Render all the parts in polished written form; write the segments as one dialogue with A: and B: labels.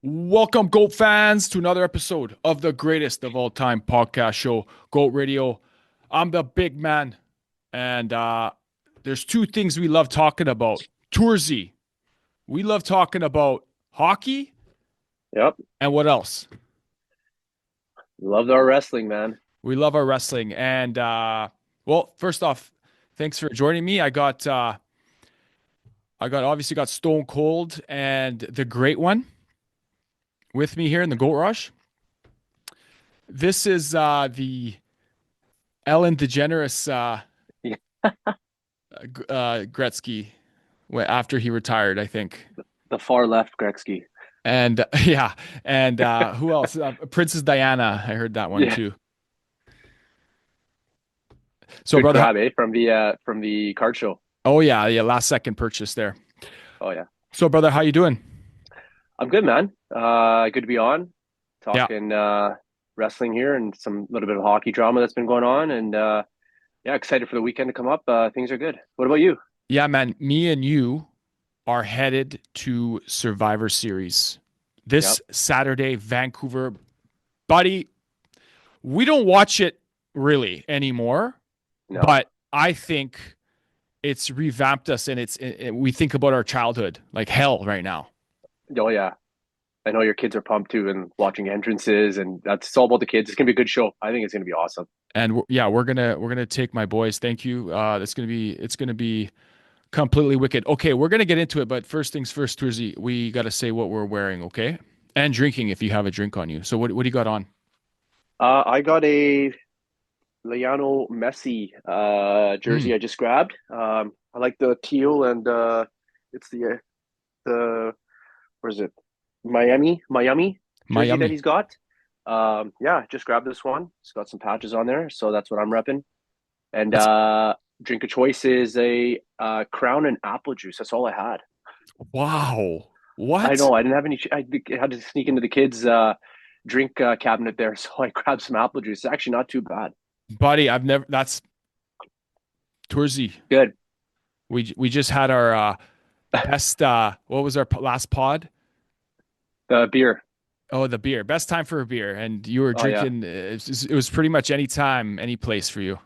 A: Welcome, GOAT fans, to another episode of the greatest of all time podcast show, GOAT Radio. I'm the big man, and there's two things we love talking about. Toorzy, we love talking about hockey,
B: Yep.
A: and what else?
B: Loved our wrestling, man.
A: We love our wrestling. And, well, first off, thanks for joining me. Obviously got Stone Cold and the Great One with me here in the GOAT Rush. This is the Ellen DeGeneres
B: Yeah.
A: Gretzky after he retired, I think.
B: The far left Gretzky.
A: And yeah, and who else? Princess Diana. I heard that one
B: Yeah.
A: too. So,
B: Good
A: brother.
B: grab, eh? From the card show.
A: Oh yeah, last second purchase there.
B: Oh yeah.
A: So, brother, how you doing?
B: I'm good, man. Good to be on.
A: Yeah,
B: Talking wrestling here and some little bit of hockey drama that's been going on. And yeah, excited for the weekend to come up. Things are good. What about you?
A: yeah, man. Me and you are headed to Survivor Series
B: Yep.
A: this Saturday, Vancouver, buddy. We don't watch it really anymore,
B: No.
A: but I think it's revamped us, and we think about our childhood like hell right now.
B: Oh yeah. I know your kids are pumped too and watching entrances and it's all about the kids. It's gonna be a good show. I think it's gonna be awesome.
A: And yeah, we're gonna take my boys. Thank you. It's gonna be completely wicked. Okay, we're gonna get into it, but first things first, Toorzy, we gotta say what we're wearing, okay? And drinking if you have a drink on you. So what do you got on?
B: I got a Lionel Messi
A: Mm,
B: jersey I just grabbed. I like the teal and it's the where is it? Miami jersey that
A: Miami.
B: he's got. Yeah, just grabbed this one. It's got some patches on there, so that's what I'm repping. And
A: That's
B: drink of choice is a Crown and apple juice. That's all I had.
A: wow.
B: I
A: What?
B: know I didn't have any. I had to sneak into the kids' drink cabinet there, so I grabbed some apple juice. It's actually not too bad.
A: Buddy, I've never that's Toorzy.
B: Good.
A: We just had our best what was our last pod?
B: The beer.
A: Oh, the beer. Best time for a beer. And you were
B: Oh yeah.
A: drinking, it was pretty much any time, any place for you.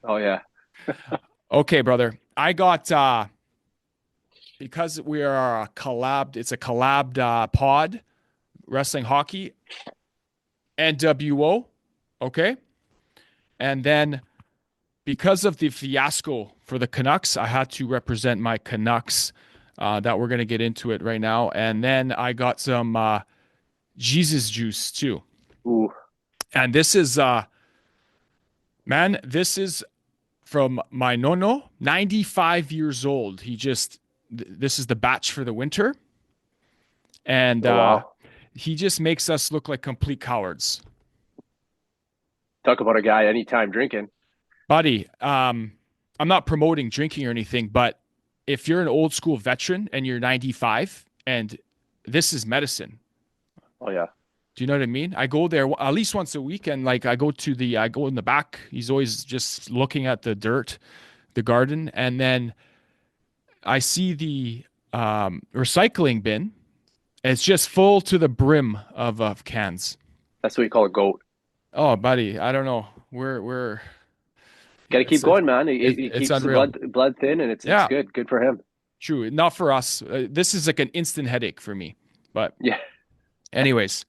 B: Oh yeah.
A: Okay, brother. I got, because we are a collabed, it's a collabed pod, wrestling hockey, NWO. Okay. And then because of the fiasco for the Canucks, I had to represent my Canucks, that we're going to get into it right now. And then I got some Jesus juice too.
B: Ooh.
A: And this is, man, this is from my nono, 95 years old. This is the batch for the winter. And
B: Oh wow.
A: he just makes us look like complete cowards.
B: Talk about a guy anytime drinking.
A: Buddy, I'm not promoting drinking or anything, but if you're an old school veteran and you're 95 and this is medicine,
B: Oh yeah.
A: do you know what I mean? I go there at least once a week, and like I go in the back. He's always just looking at the dirt, the garden, and then I see the recycling bin. It's just full to the brim of cans.
B: That's what you call a goat.
A: Oh, buddy, I don't know. We're
B: Got to keep
A: it's
B: going, man. It
A: it's
B: keeps the
A: unreal.
B: blood thin, and it's
A: Yeah,
B: good. Good for him.
A: true. Not for us. This is like an instant headache for me. But
B: Yeah.
A: anyways,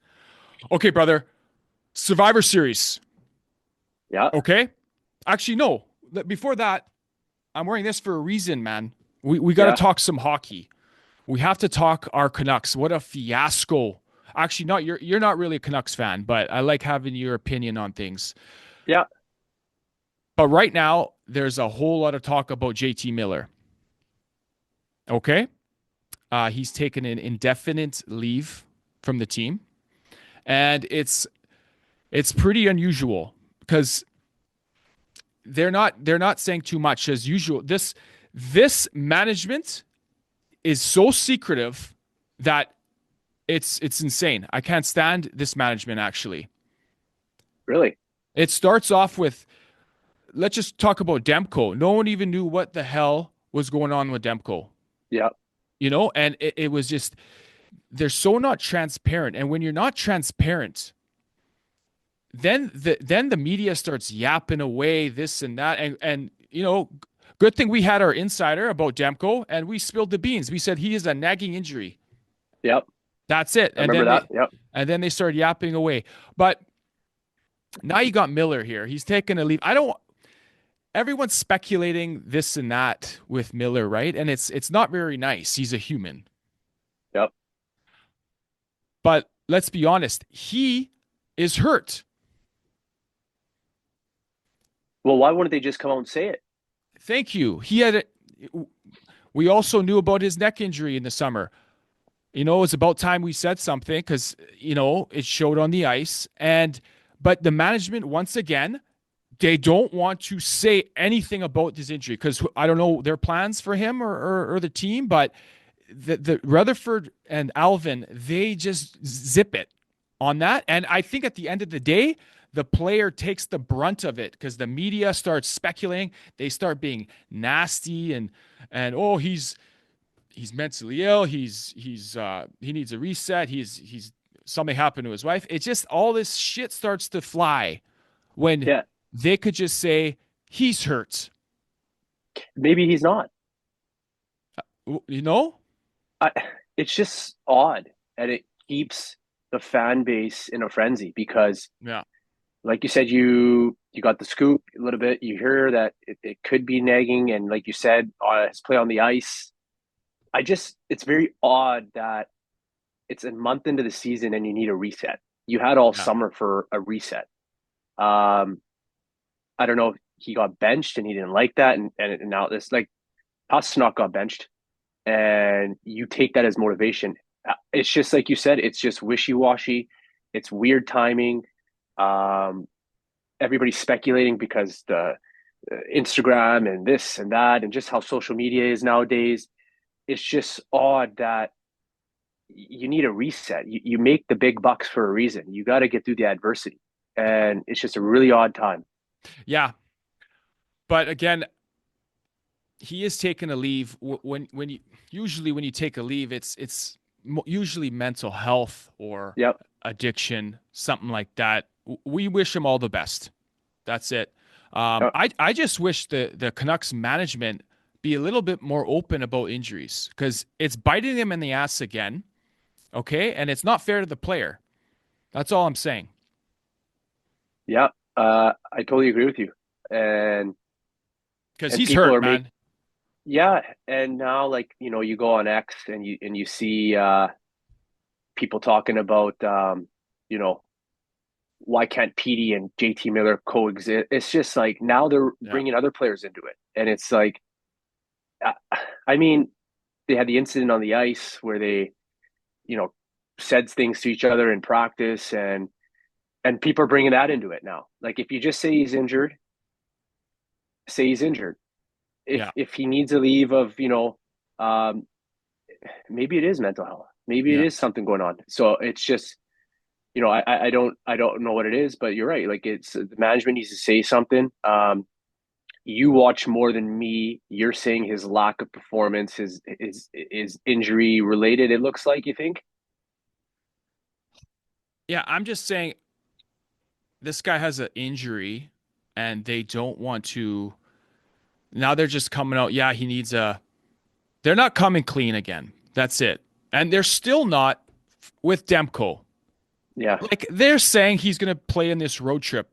A: okay, brother. Survivor Series.
B: Yeah.
A: Okay. Actually, no. Before that, I'm wearing this for a reason, man. We got to
B: Yeah.
A: talk some hockey. We have to talk our Canucks. What a fiasco. Actually, not you're not really a Canucks fan, but I like having your opinion on things.
B: Yeah.
A: But right now, there's a whole lot of talk about JT Miller. Okay? He's taken an indefinite leave from the team. And it's pretty unusual because they're not saying too much as usual. This management is so secretive that it's insane. I can't stand this management actually.
B: Really.
A: It starts off with, let's just talk about Demko. No one even knew what the hell was going on with Demko,
B: Yeah.
A: and it was just they're so not transparent. And when you're not transparent, then the media starts yapping away this and that. And good thing we had our insider about Demko and we spilled the beans. We said he is a nagging injury.
B: Yep.
A: That's it.
B: I remember that. Yep.
A: And then they started yapping away. But now you got Miller here. He's taking a leave. Everyone's speculating this and that with Miller, right? And it's not very nice. He's a human.
B: Yep.
A: But let's be honest, he is hurt.
B: Well, why wouldn't they just come out and say it?
A: Thank you. We also knew about his neck injury in the summer. It's about time we said something because, it showed on the ice. But the management, once again, they don't want to say anything about this injury because I don't know their plans for him or the team, but the Rutherford and Alvin, they just zip it on that. And I think at the end of the day, the player takes the brunt of it because the media starts speculating. They start being nasty and oh, he's mentally ill. He needs a reset. He's something happened to his wife. It's just all this shit starts to fly when they could just say he's hurt.
B: Maybe he's not. It's just odd, and it keeps the fan base in a frenzy because, like you said, you got the scoop a little bit. You hear that it could be nagging, and like you said, his play on the ice. It's very odd that it's a month into the season and you need a reset. You had all summer for a reset. I don't know if he got benched and he didn't like that, and now this like Pastrnak got benched, and you take that as motivation. It's just like you said, it's just wishy-washy. It's weird timing. Everybody's speculating because the Instagram and this and that and just how social media is nowadays. It's just odd that you need a reset. You make the big bucks for a reason. You got to get through the adversity. And it's just a really odd time.
A: Yeah. But again, he is taking a leave when you take a leave, it's usually mental health or addiction, something like that. We wish him all the best. That's it. I just wish the Canucks management be a little bit more open about injuries because it's biting them in the ass again. Okay. And it's not fair to the player. That's all I'm saying.
B: Yeah. I totally agree with you. And
A: because he's hurt, man.
B: And now you go on X and you see people talking about why can't Petey and JT Miller coexist? It's just like now they're bringing other players into it. And it's like, I mean, they had the incident on the ice where they, said things to each other in practice, and people are bringing that into it now. Like if you just say he's injured, say he's injured. If he needs a leave of, maybe it is mental health. Maybe it is something going on. So it's just, I don't know what it is, but you're right. Like it's the management needs to say something. You watch more than me. You're saying his lack of performance is injury related. It looks like, you think?
A: Yeah, I'm just saying this guy has an injury and they don't want to. Now they're just coming out. Yeah, he needs they're not coming clean again. That's it. And they're still not with Demko.
B: Yeah.
A: Like they're saying he's going to play in this road trip.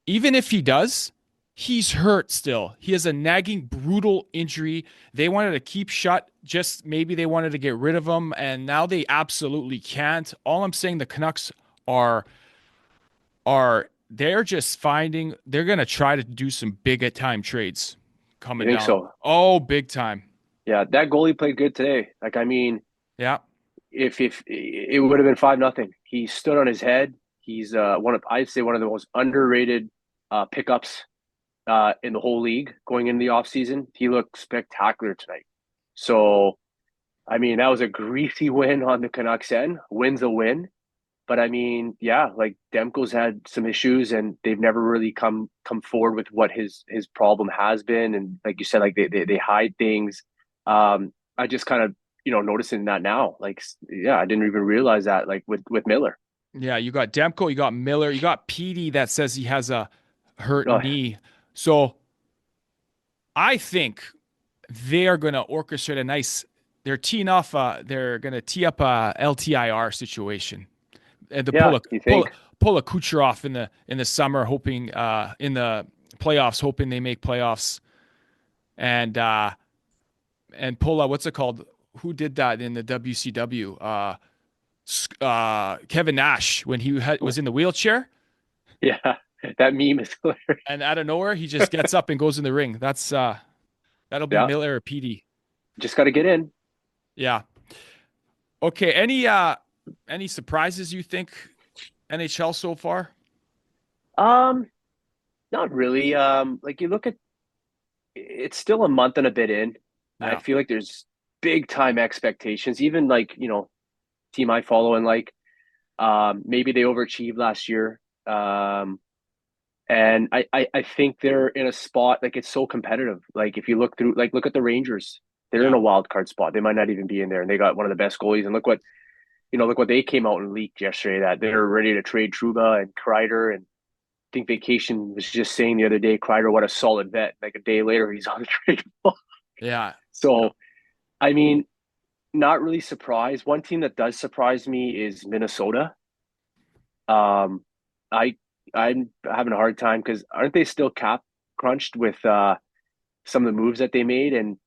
A: Even if he does, he's hurt still. He has a nagging, brutal injury. They wanted to keep shut. Just maybe they wanted to get rid of him, and now they absolutely can't. All I'm saying, the Canucks they're just finding they're going to try to do some big time trades coming down.
B: So?
A: Oh, big time.
B: Yeah, that goalie played good today. Like, I mean,
A: yeah.
B: If it would have been 5-0, he stood on his head. He's I'd say one of the most underrated pickups in the whole league going into the offseason. He looked spectacular tonight. So, I mean, that was a greasy win on the Canucks end. Win's a win. But I mean, yeah, like Demko's had some issues and they've never really come forward with what his problem has been. And like you said, like they hide things. I just kind of noticing that now. Like, yeah, I didn't even realize that. Like with Miller.
A: Yeah, you got Demko, you got Miller, you got Petey that says he has a hurt
B: Oh
A: knee. So I think they are going to orchestrate a nice. They're teeing off. They're going to tee up a LTIR situation and to
B: yeah, you think?
A: pull a Kucherov in the summer, hoping in the playoffs, hoping they make playoffs, and pull a what's it called? Who did that in the WCW? Kevin Nash when was in the wheelchair,
B: Yeah, that meme is hilarious.
A: and out of nowhere he just gets up and goes in the ring. That'll be
B: Yeah,
A: Miller or Petey.
B: just got to get in.
A: Yeah. Okay. Any surprises you think NHL so far?
B: Um, Not really. Like you look at it's still a month and a bit in. I
A: Yeah.
B: feel like there's big time expectations. Even like, team I follow and like maybe they overachieved last year. And I think they're in a spot like it's so competitive. Like if you look through like look at the Rangers. They're in
A: Yeah.
B: a wild card spot. They might not even be in there and they got one of the best goalies. And look what they came out and leaked yesterday that they're ready to trade Truba and Kreider and I think Vacation was just saying the other day, Kreider, what a solid vet. Like a day later, he's on the trade block.
A: Yeah. Yeah.
B: So, I mean, not really surprised. One team that does surprise me is Minnesota. Um, I I'm having a hard time because aren't they still cap crunched with some of the moves that they made? And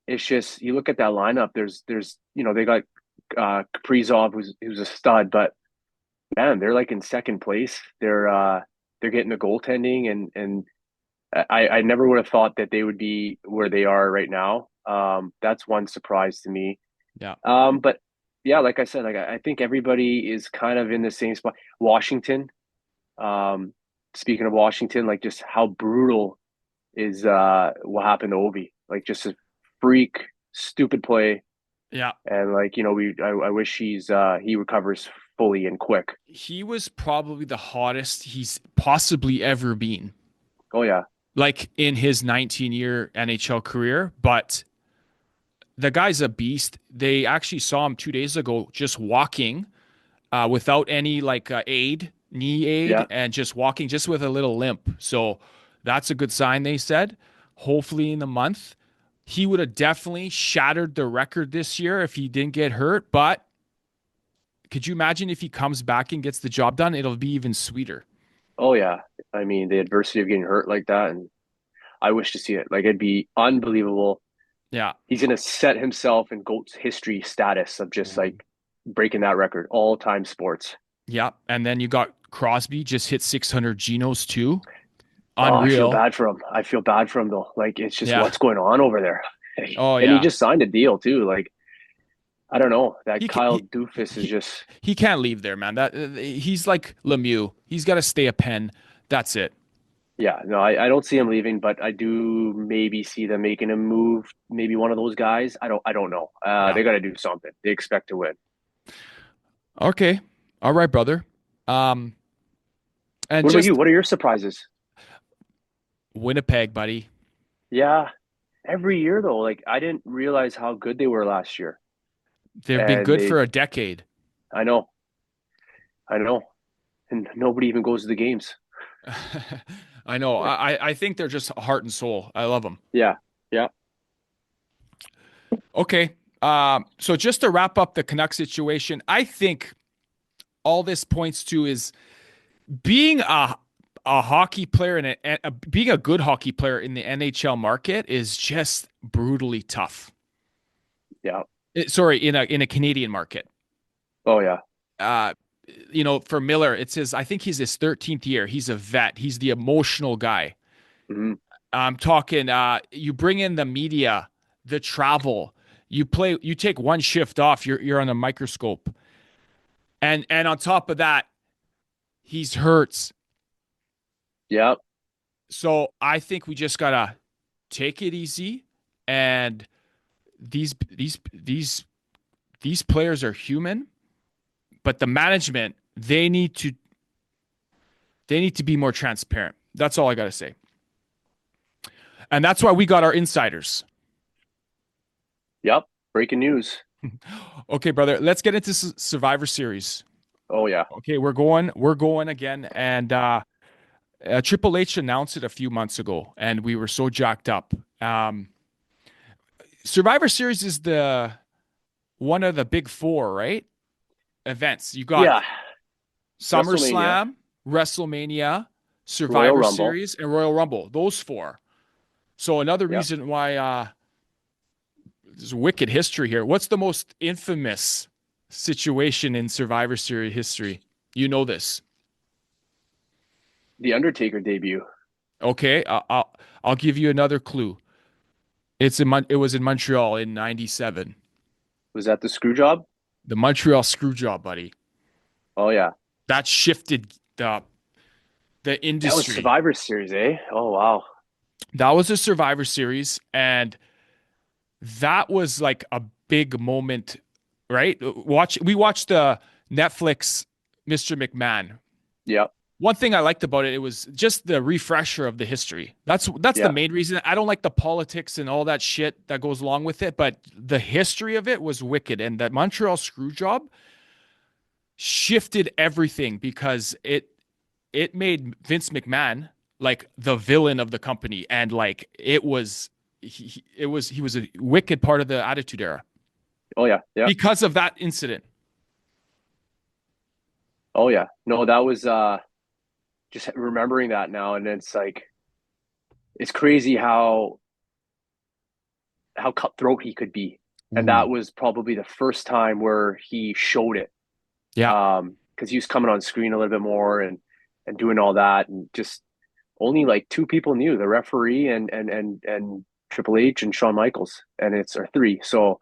B: it's just you look at that lineup. There's they got Kaprizov who's a stud, but man, they're like in second place. They're getting the goaltending and I never would have thought that they would be where they are right now. That's one surprise to me.
A: Yeah.
B: But yeah, like I said, like I think everybody is kind of in the same spot. Washington, um, speaking of Washington, like just how brutal is what happened to Ovi? Like just a freak, stupid play,
A: Yeah.
B: and like I wish he recovers fully and quick.
A: He was probably the hottest he's possibly ever been,
B: Oh yeah,
A: like in his 19-year NHL career. But the guy's a beast. They actually saw him 2 days ago just walking without any like knee aid,
B: yeah.
A: and just walking just with a little limp. So that's a good sign, they said. Hopefully in the month. He would have definitely shattered the record this year if he didn't get hurt. But could you imagine if he comes back and gets the job done? It'll be even sweeter.
B: Oh yeah. I mean, the adversity of getting hurt like that, and I wish to see it. Like it'd be unbelievable.
A: Yeah.
B: He's gonna set himself in GOAT's history status of just like breaking that record, all time sports.
A: Yeah. And then you got Crosby just hit 600 Genos too.
B: Oh, I feel
A: Unreal.
B: bad for him. I feel bad for him though. Like it's just
A: Yeah.
B: what's going on over there.
A: Oh
B: And he
A: yeah.
B: just signed a deal too. Like I don't know. That
A: He
B: Kyle
A: he
B: Doofus is
A: he,
B: just
A: he can't leave there, man. That he's like Lemieux. He's got to stay a pen. That's it.
B: yeah, no, I don't see him leaving, but I do maybe see them making a move, maybe one of those guys. I don't know.
A: Yeah.
B: They gotta do something. They expect to win.
A: Okay. All right, brother. Um, and
B: What about you?
A: just
B: What are your surprises?
A: Winnipeg, buddy.
B: Yeah. Every year though, like I didn't realize how good they were last year.
A: They've been
B: And
A: good for a decade.
B: I know, I know. And nobody even goes to the games.
A: I know. I think they're just heart and soul. I love them.
B: Yeah. Yeah.
A: Okay. So just to wrap up the Canucks situation, I think all this points to is being a hockey player and being a good hockey player in the NHL market is just brutally tough.
B: Yeah.
A: Sorry, in a Canadian market.
B: Oh yeah.
A: Uh, for Miller, I think he's his 13th year. He's a vet. He's the emotional guy.
B: Hmm.
A: I'm talking, you bring in the media, the travel, you take one shift off, you're on a microscope. And on top of that, he's hurts.
B: Yeah.
A: So I think we just gotta take it easy. And these players are human, but the management, they need to be more transparent. That's all I gotta say. And that's why we got our insiders.
B: Yep. Breaking news.
A: Okay, brother, let's get into Survivor Series.
B: Oh yeah.
A: Okay, we're going again, and Triple H announced it a few months ago, and we were so jacked up. Survivor Series is the one of the big four, right? Events. You got
B: Yeah. WrestleMania,
A: SummerSlam, WrestleMania,
B: Royal
A: Survivor
B: Rumble.
A: Series, and Royal Rumble. Those four. So another
B: Yep.
A: reason why there's wicked history here. What's the most infamous situation in Survivor Series history? You know this.
B: The Undertaker debut.
A: Okay, I'll give you another clue. It was in Montreal in '97.
B: Was that the screw job?
A: The Montreal Screwjob, buddy.
B: Oh yeah.
A: That shifted the
B: That was
A: industry.
B: Survivor Series, eh? Oh wow.
A: That was a Survivor Series, and that was like a big moment, right? We watched the Netflix Mr. McMahon.
B: Yep.
A: One thing I liked about it, it was just the refresher of the history. That's the
B: Yeah.
A: main reason. I don't like the politics and all that shit that goes along with it, but the history of it was wicked. And that Montreal screw job shifted everything because it made Vince McMahon like the villain of the company, and like he was a wicked part of the Attitude Era
B: Oh yeah. Yeah.
A: because of that incident.
B: Oh yeah. No, that was just remembering that now, and it's like it's crazy how cutthroat he could be. And
A: Ooh.
B: that was probably the first time where he showed it.
A: Yeah.
B: Because he was coming on screen a little bit more and doing all that, and just only like two people knew, the referee and Triple H and Shawn Michaels, and it's our three. So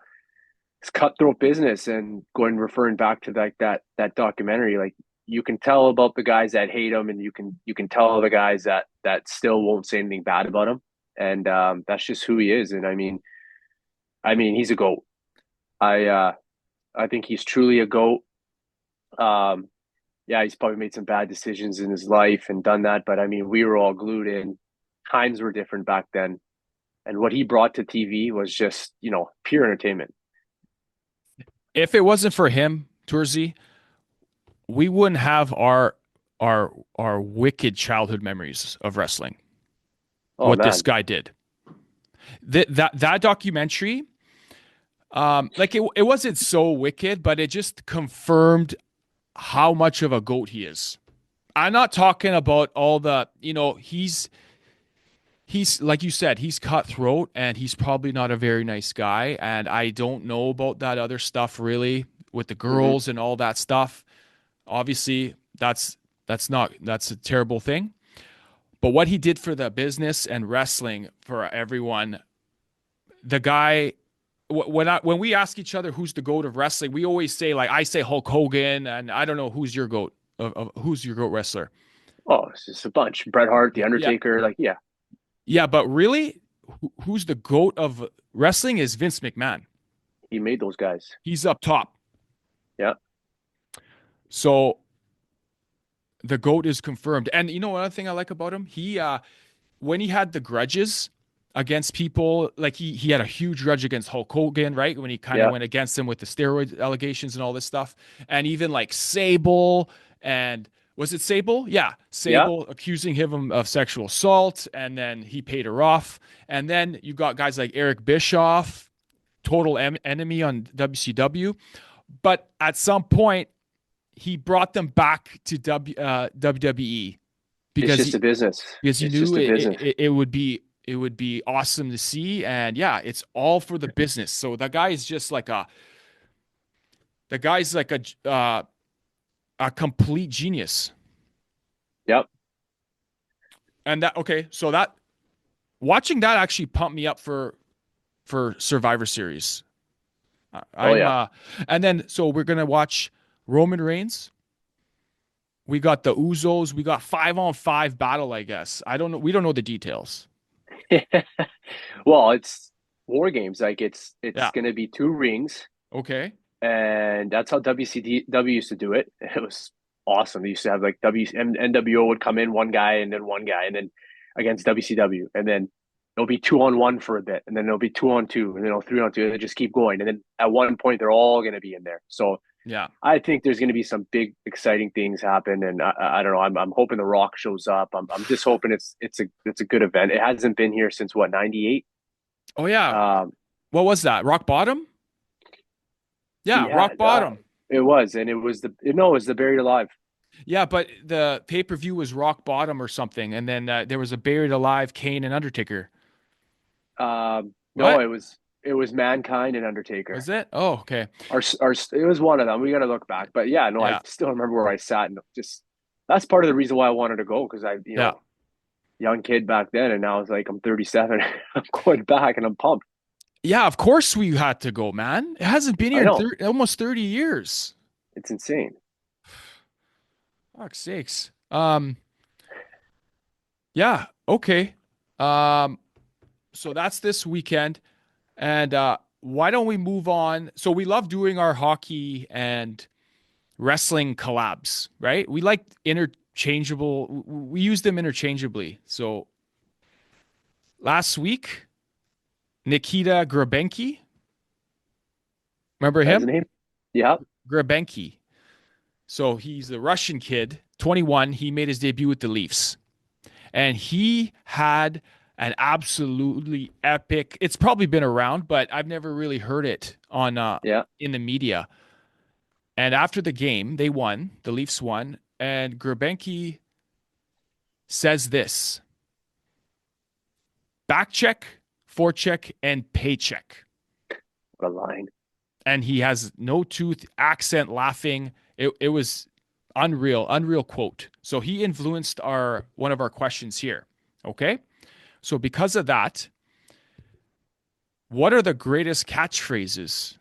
B: it's cutthroat business. And going referring back to like that documentary, like you can tell about the guys that hate him, and you can tell the guys that still won't say anything bad about him. And that's just who he is. And I mean he's a goat. I think he's truly a goat. Um, yeah, he's probably made some bad decisions in his life and done that, but I mean, we were all glued in. Times were different back then, and what he brought to TV was just, pure entertainment.
A: If it wasn't for him, Toorzy, we wouldn't have our wicked childhood memories of wrestling.
B: Oh
A: What this
B: man,
A: guy did. That documentary, like it wasn't so wicked, but it just confirmed how much of a goat he is. I'm not talking about all the, he's like you said, he's cutthroat and he's probably not a very nice guy. And I don't know about that other stuff really with the
B: hmm
A: girls and all that stuff. Obviously, that's a terrible thing. But what he did for the business and wrestling for everyone, the guy when we ask each other who's the goat of wrestling, we always say like I say Hulk Hogan, and I don't know who's your goat of who's your goat wrestler.
B: Oh, it's just a bunch. Bret Hart, The
A: Yeah,
B: Undertaker, like yeah,
A: yeah, but really, who's the goat of wrestling is Vince McMahon.
B: he made those guys.
A: He's up top.
B: Yeah,
A: So the goat is confirmed. And you know another thing I like about him? He when he had the grudges against people, like he had a huge grudge against Hulk Hogan, right? When he kind of
B: yeah,
A: went against him with the steroid allegations and all this stuff. And even like Sable and was it Sable? Yeah,
B: yeah.
A: Sable accusing him of sexual assault, and then he paid her off. And then you got guys like Eric Bischoff, total enemy on WCW. But at some point, he brought them back to WWE
B: It's
A: because
B: just
A: he
B: a business.
A: because he
B: It's
A: knew
B: just a business.
A: it would be awesome to see, and yeah, it's all for the business. So the guy's like a complete genius.
B: Yep.
A: And that okay, so that watching that actually pumped me up for Survivor Series.
B: Oh
A: I'm
B: yeah.
A: and then so we're gonna watch Roman Reigns. We got the Uzos. We got 5-on-5 battle. I guess I don't know. We don't know the details.
B: Well, it's war games. Like it's
A: Yeah.
B: gonna be two rings,
A: Okay.
B: and that's how WCW used to do it. It was awesome. They used to have like NWO would come in one guy and then one guy, and then against WCW, and then it'll be 2-on-1 for a bit, and then it'll be 2-on-2, and then it'll 3-on-2, and they just keep going. And then at one point, they're all going to be in there. So
A: Yeah.
B: I think there's going to be some big, exciting things happen, and I don't know. I'm hoping The Rock shows up. I'm just hoping it's a good event. It hasn't been here since what, '98.
A: Oh yeah.
B: Um,
A: What was that? Rock Bottom? Yeah,
B: yeah,
A: Rock Bottom.
B: it was, and it was no, it was the Buried Alive.
A: Yeah, but the pay-per-view was Rock Bottom or something, and then there was a Buried Alive, Kane and Undertaker.
B: No,
A: What
B: it was Mankind and Undertaker.
A: was it? Oh, okay.
B: It was one of them. We got to look back, but yeah, no, I
A: Yeah,
B: still remember where I sat, and just that's part of the reason why I wanted to go, because I,
A: yeah,
B: young kid back then, and now it's like I'm 37. I'm going back, and I'm pumped.
A: yeah. Of course we had to go, man. It hasn't been
B: I
A: here in
B: know,
A: almost 30 years.
B: it's insane.
A: Fuck's sakes. Yeah, okay. Um, so that's this weekend. And why don't we move on? So we love doing our hockey and wrestling collabs, right? We like interchangeable, we use them interchangeably. So last week, Nikita Grebenkin, remember
B: That's
A: him?
B: the name. Yeah,
A: Grebenkin. So he's a Russian kid, 21. He made his debut with the Leafs. And he had an absolutely epic. It's probably been around, but I've never really heard it on
B: yeah.
A: in the media. And after the game, they won. The Leafs won, and Grebenkin says this: back check, forecheck, and paycheck.
B: What a line.
A: And he has no tooth, accent, laughing. It was unreal quote. So he influenced our one of our questions here. Okay. So because of that, what are the greatest catchphrases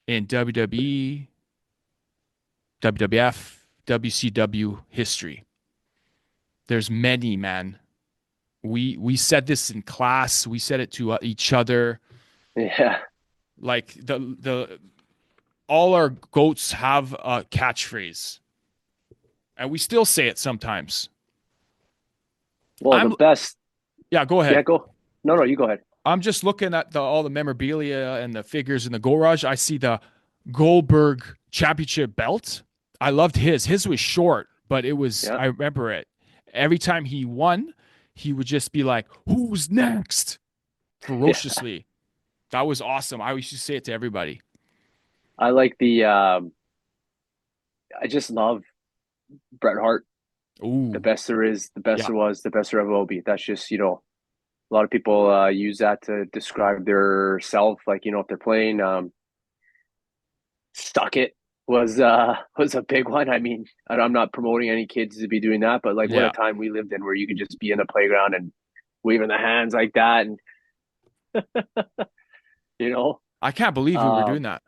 A: in WWE, WWF, WCW history? There's many, man. We said this in class. We said it to each other.
B: Yeah.
A: Like the all our goats have a catchphrase, and we still say it sometimes.
B: Well, the
A: I'm
B: best.
A: Yeah, go
B: Yeah,
A: ahead.
B: go. No, you go ahead.
A: I'm just looking at all the memorabilia and the figures in the garage. I see the Goldberg championship belt. I loved his. His was short, but it was,
B: Yeah,
A: I remember it. Every time he won, he would just be like, "Who's next?"
B: yeah.
A: Ferociously. That was awesome. I used to say it to everybody.
B: I like the. I just love Bret Hart. The
A: Ooh,
B: best there is, the best
A: yeah,
B: there was, the best there ever will be. That's just, a lot of people use that to describe their self. Like, if they're playing, "Stuck It" was a big one. I mean, I'm not promoting any kids to be doing that, but like, what a
A: yeah.
B: time we lived in, where you could just be in the playground and waving the hands like that, and you know,
A: I can't believe we were
B: um,
A: doing that.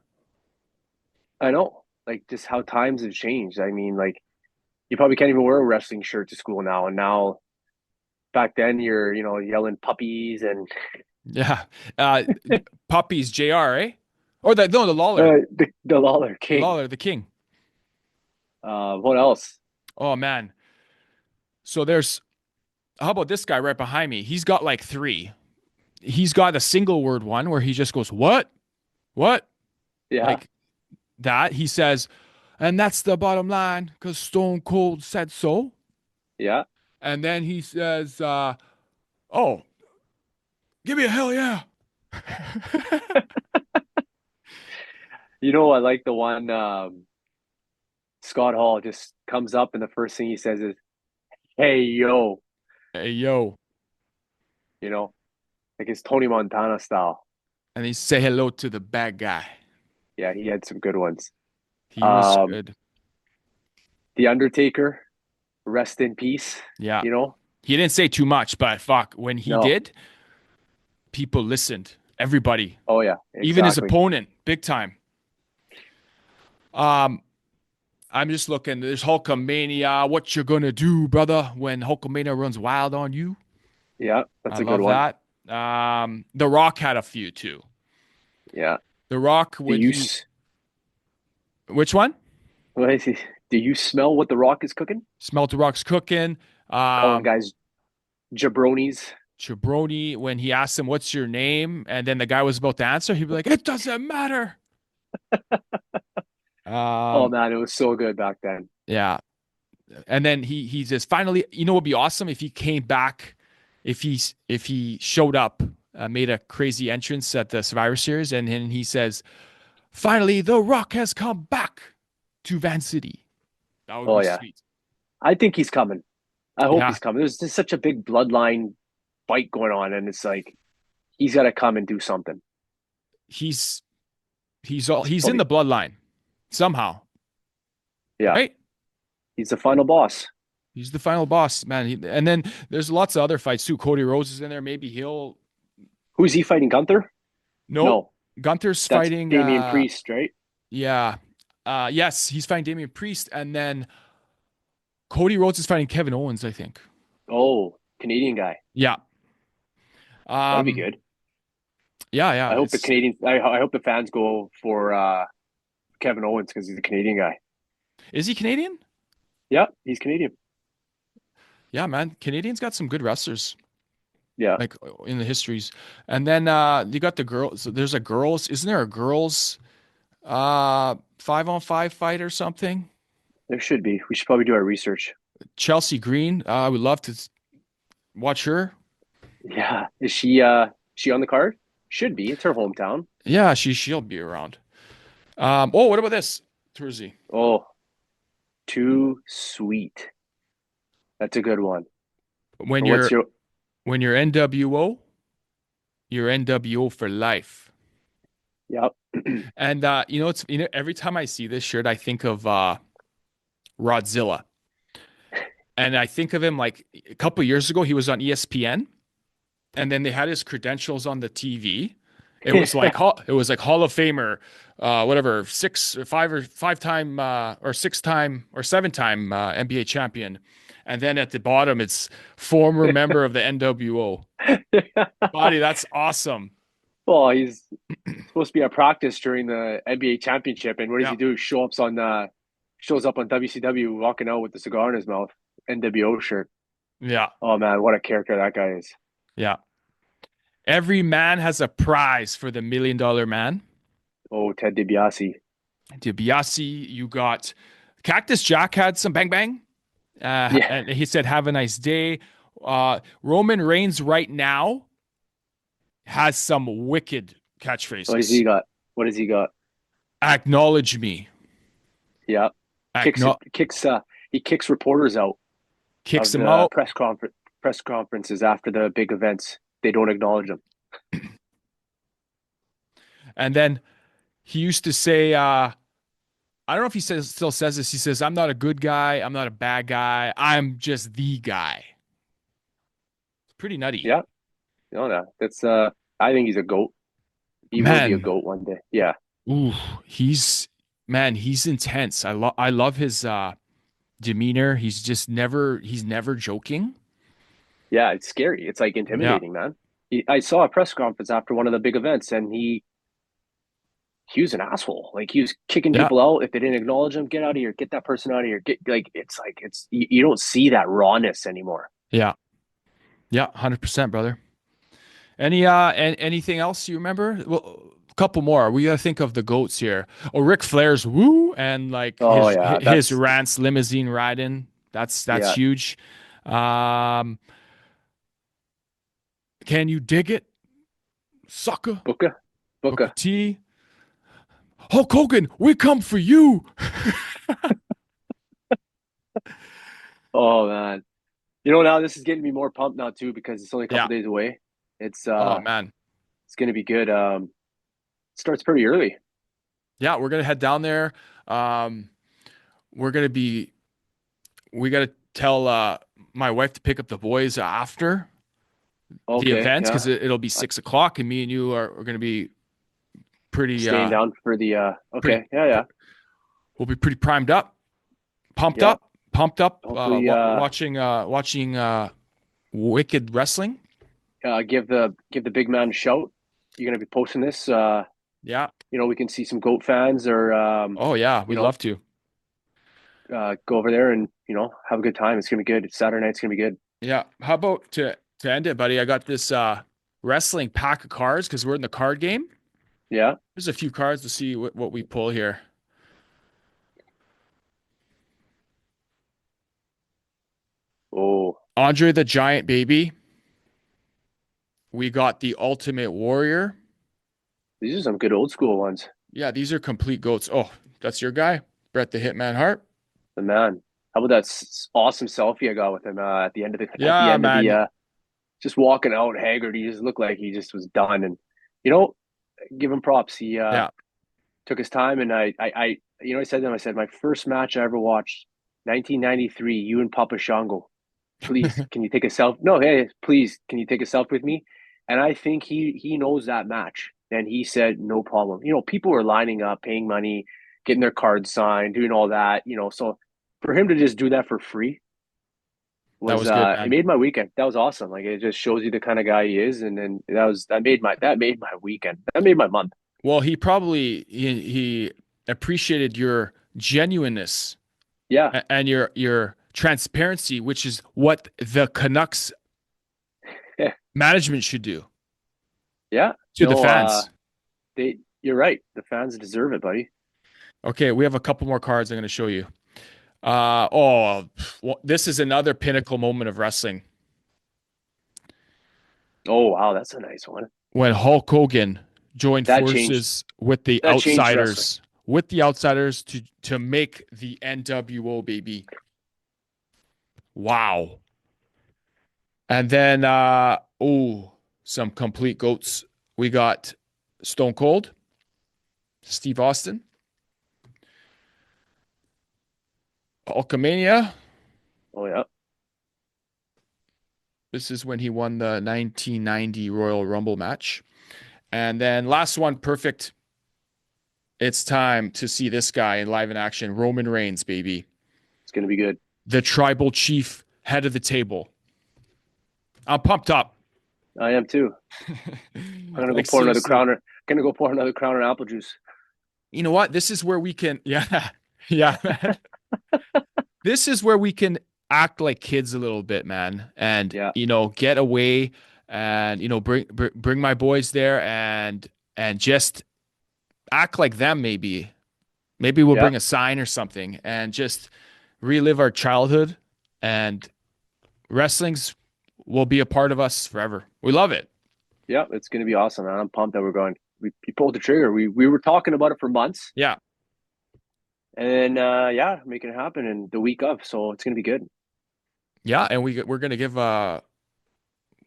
B: I know, like, just how times have changed. I mean, like, you probably can't even wear a wrestling shirt to school now, and now back then you're yelling puppies and
A: Yeah. Uh, Puppies, JR, eh? Or the Lawler.
B: the Lawler King.
A: Lawler, the king.
B: What else?
A: Oh man. So there's how about this guy right behind me? He's got like three. He's got a single word one where he just goes, "What? What?"
B: Yeah,
A: Like that. He says, and that's the bottom line because Stone Cold said so.
B: yeah.
A: And then he says, "Oh, give me a hell yeah."
B: I like the one. Scott Hall just comes up, and the first thing he says is, "Hey, yo,"
A: Hey, yo.
B: you know, like his Tony Montana style.
A: And he say hello to the bad guy.
B: Yeah, he had some good ones.
A: He was
B: Um,
A: good.
B: The Undertaker, rest in peace.
A: Yeah.
B: You know,
A: He didn't say too much, but fuck, when he
B: no,
A: did, people listened. Everybody,
B: oh yeah,
A: even his
B: exactly.
A: opponent, big time. Um, I'm just looking. There's Hulkamania. What you gonna do, brother, when Hulkamania runs wild on you?
B: Yeah, that's
A: I
B: a good
A: love
B: one.
A: that. The Rock had a few too.
B: Yeah.
A: The Rock
B: Do
A: when
B: you
A: he, which one?
B: what is he? Do you smell what the Rock is cooking?
A: Smelt the Rock's cooking.
B: Calling
A: Um,
B: guys jabronis.
A: Jabroni, when he asked him, "What's your name?" and then the guy was about to answer, he'd be like, "It doesn't matter."
B: Oh
A: Um,
B: man, it was so good back then.
A: yeah. And then he just finally, it would be awesome if he came back, if he showed up, made a crazy entrance at the Survivor Series, and then he says, "Finally, The Rock has come back to Van City." That would
B: Oh
A: be
B: yeah,
A: sweet.
B: I think he's coming. I hope
A: Yeah,
B: he's coming. There's just such a big bloodline fight going on, and it's like he's got to come and do something.
A: he's he's in
B: Probably,
A: the bloodline somehow,
B: yeah,
A: right?
B: he's the final boss.
A: He's the final boss, man. And then there's lots of other fights too. Cody Rhodes is in there. Maybe he'll.
B: Who's he fighting? Gunther?
A: Nope.
B: No,
A: Gunther's
B: that's
A: fighting.
B: Damian Priest, right?
A: Yeah. Yes, he's fighting Damian Priest, and then Cody Rhodes is fighting Kevin Owens, I think.
B: Oh, Canadian guy.
A: Yeah.
B: That'll be
A: Um.
B: good.
A: Yeah. Yeah.
B: I hope the
A: It's
B: Canadians. I hope the fans go for Kevin Owens because he's a Canadian guy.
A: is he Canadian?
B: Yeah, he's Canadian.
A: Yeah, man. Canadians got some good wrestlers,
B: Yeah,
A: like in the histories. And then you got the girls. So there's a girls. Isn't there a girls 5-on-5 fight or something?
B: there should be. We should probably do our research.
A: Chelsea Green. I would love to watch her.
B: Yeah, is she on the card? Should be. It's her hometown.
A: Yeah, she'll be around. Oh, what about this, Toorzy?
B: Oh, too sweet. That's a good one.
A: When
B: What's
A: you're
B: your?
A: when you're NWO, you're NWO for life.
B: Yep.
A: And it's every time I see this shirt, I think of Rodzilla, and I think of him like a couple years ago. He was on ESPN, and then they had his credentials on the TV. It was like Hall of Famer, whatever, five time or six time or seven time NBA champion, and then at the bottom it's former member of the NWO. Buddy, that's awesome.
B: Well, he's supposed to be at practice during the NBA championship, and what does
A: Yeah,
B: he do? Shows up on WCW walking out with the cigar in his mouth, NWO shirt.
A: yeah,
B: Oh man, what a character that guy is.
A: yeah. Every man has a prize for the $1 million man.
B: Oh, Ted DiBiase.
A: DiBiase, you got Cactus Jack had some bang bang.
B: Yeah.
A: And he said, "Have a nice day." Roman Reigns right now has some wicked
B: What has he
A: catchphrases.
B: got? What has he got?
A: Acknowledge me.
B: Yeah. Kicks
A: Acknow-
B: kicks he kicks reporters out
A: Kicks
B: of
A: him
B: the
A: out.
B: press conferences after the big events. They don't acknowledge him.
A: And then he used to say, I don't know if still says this. He says, "I'm not a good guy. I'm not a bad guy. I'm just the guy." It's pretty nutty.
B: Yeah. No. That's I think he's a goat. He will be a
A: Man,
B: goat one day. Yeah.
A: ooh, he's intense. I love his demeanor. He's never joking.
B: Yeah, it's scary. It's like
A: Yeah.
B: intimidating, man. I saw a press conference after one of the big events, and he was an asshole. Like he was kicking
A: Yeah.
B: people out if they didn't acknowledge him. Get out of here. Get that person out of here. Get like it's you don't see that rawness anymore.
A: Yeah. Yeah, 100%, brother. Anything else you remember? Well, a couple more. We gotta think of the goats here. Oh, Ric Flair's woo and like
B: Oh yeah,
A: his
B: that's
A: rants limousine riding. That's
B: yeah.
A: huge. Um, can you dig it, sucker?
B: Booker,
A: Booker
B: Booker.
A: T. Hulk Hogan, we come for you.
B: Oh man, you know now this is getting me more pumped now too because it's only a couple
A: Yeah.
B: days away.
A: Oh man.
B: It's gonna be good. It starts pretty early.
A: Yeah, we're gonna head down there. Um, we're gonna be. We gotta tell my wife to pick up the boys after the
B: Okay,
A: event
B: yeah.
A: because it'll be 6 o'clock, and me and you are going to be pretty,
B: Staying down for the
A: pretty,
B: okay, yeah, yeah,
A: we'll be pretty primed up,
B: yeah.
A: pumped up,
B: Hopefully,
A: watching wicked wrestling.
B: give the big man a shout. You're gonna be posting this.
A: Yeah.
B: We can see some goat fans or
A: Oh yeah,
B: you
A: we'd
B: know,
A: love to.
B: go over there and have a good time. It's gonna be good. It's Saturday night. It's gonna be good.
A: Yeah. How about to To end it, buddy, I got this wrestling pack of cards because we're in the card game.
B: Yeah.
A: There's a few cards to see what we pull here.
B: Oh,
A: Andre the Giant, baby. We got the Ultimate Warrior.
B: these are some good old school ones.
A: Yeah, these are complete goats. Oh, that's your guy, Bret the Hitman Hart.
B: The man. How about that awesome selfie I got with him at the end of
A: Yeah,
B: the
A: man.
B: just walking out haggard. He just looked like he just was done. And you know, give him props. He
A: Yeah,
B: took his time, and I said to him, I said, my first match I ever watched, 1993, you and Papa Shango. Please, can you take a selfie? No, hey, please, can you take a selfie with me? And I think he knows that match. And he said, no problem. People were lining up, paying money, getting their cards signed, doing all that. So for him to just do that for free
A: that
B: was
A: was good,
B: it
A: man.
B: made my weekend. That was awesome. Like it just shows you the kind of guy he is, and then that made my weekend. That made my month.
A: Well, he appreciated your genuineness
B: Yeah,
A: and your transparency, which is what the Canucks management should do
B: yeah.
A: to the
B: No,
A: fans.
B: you're right. The fans deserve it, buddy.
A: Okay, we have a couple more cards I'm going to show you. Well, this is another pinnacle moment of wrestling
B: Oh wow, that's a nice one.
A: when Hulk Hogan joined
B: That changed
A: forces with the
B: that changed wrestling.
A: outsiders to make the NWO, baby. Wow. And then some complete goats. We got Stone Cold, Steve Austin, Hulkamania.
B: Oh yeah,
A: This is when he won the 1990 Royal Rumble match. And then last one, perfect. It's time to see this guy in live in action. Roman Reigns, baby.
B: it's gonna be good.
A: The tribal chief, head of the table. I'm pumped up.
B: I am too. I'm gonna go
A: Like
B: pour another
A: seriously.
B: crowner. Gonna go pour another crowner apple juice.
A: You know what? This is where we can, yeah, yeah, man. This is where we can act like kids a little bit, man, and
B: Yeah,
A: get away and bring my boys there and just act like them. Maybe we'll
B: yeah,
A: bring a sign or something and just relive our childhood. And wrestling's will be a part of us forever. We love it.
B: yeah. It's gonna be awesome, man. I'm pumped that we're going. We pulled the trigger. We were talking about it for months,
A: Yeah,
B: and then yeah, making it happen in the week of. So it's gonna be good.
A: yeah, and we're gonna give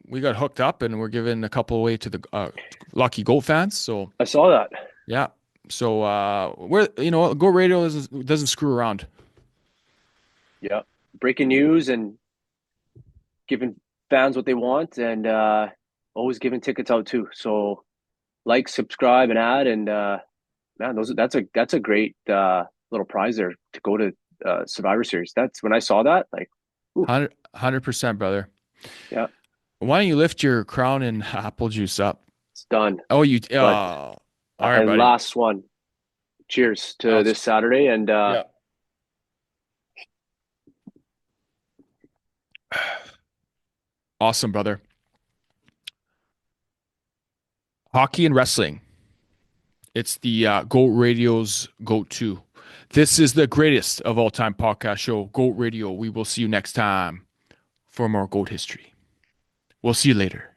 A: we got hooked up and we're giving a couple away to the lucky Goat fans. So
B: I saw that.
A: yeah. So we're Go Radio doesn't screw around.
B: Yeah, breaking news and giving fans what they want, and always giving tickets out too. So like, subscribe, and add, and man, that's a great little prize there to go to Survivor Series. That's when I saw that, like, ooh,
A: 100%, brother.
B: yeah,
A: Why don't you lift your crown and apple juice up?
B: it's done.
A: Oh,
B: But
A: all right,
B: and
A: buddy.
B: last one, cheers to
A: Else,
B: this Saturday, and
A: yeah. Awesome, brother. Hockey and wrestling. It's the Goat Radio's Goat 2. This is the greatest of all time podcast show, Goat Radio. We will see you next time for more Goat history. We'll see you later.